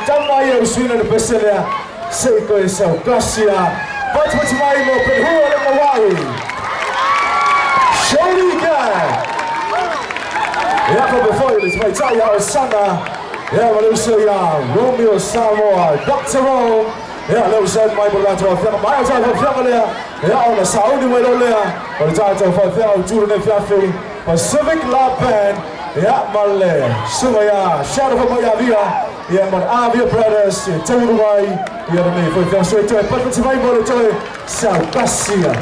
Tamayo Swina de Basilia, Seiko Isao Garcia, but what's my open who are Maui? Shady guy. Yeah, before you, it's my Taya Osana. Yeah, Malusia, Romeo Samoa, Dr. Rome. Yeah, little said my brother of my time of family. Yeah, on the Saudi Wedolia, or the title for Phil, Julian Fluffy, Pacific Lab Band. Yeah, Malay, Sumaya, Shadow of Mayavia. Yeah, but Avia Brothers, Tawai, yeah, the name for the straight to it, but it's my brother to South Garcia.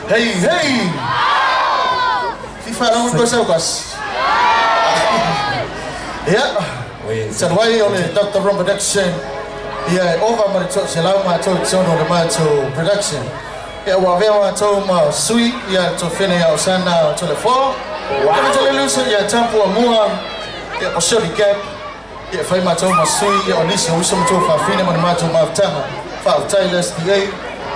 Hey, hey! FIFA naman ko sa ukas. Yeah. So why on the Dr. Ron production? Yeah, over my to Salama to Sono the man to production. Yeah, well, we to my sweet, yeah, to finish our son now to the floor. Wow. To the loosen, yeah, tempo more. Yeah, show the gap. Yeah, if I might to my sweet, yeah, on this, we some to for finish my matter of time. For Tyler's the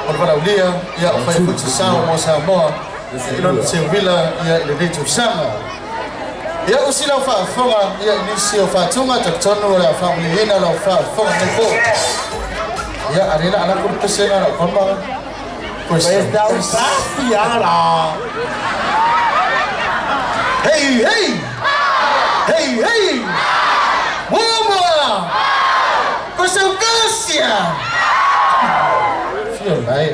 on what I hear, yeah, if I put the sound was more. You know, say Villa, yeah, in the day to summer. Yeah, we see our father, yeah, in this year of our tongue, to turn over our family, in our father, yeah, I didn't know what to say. Hey, hey, hey, hey, Mama, Pastor Garcia. Feel like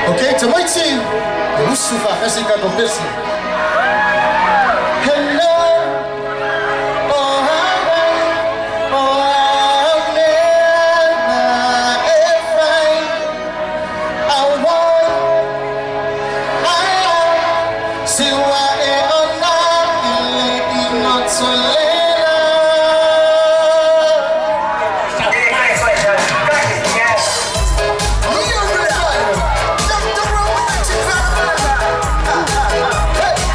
okay, to my team, the Usufa Hesika Gobesi. Hello, oh, see what it on now, not so late. Hey!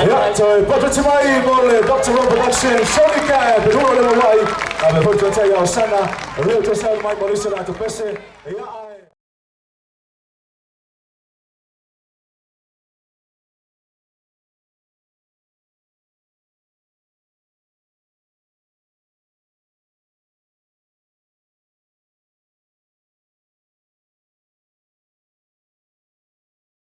Ja, tôi bắt đầu mai một lời Dr. Ron Production, Sonica, từ lúc đó lên ngoài, về hôm trước thầy ở sana, rồi cho sao mai một lần sẽ là tụi pese,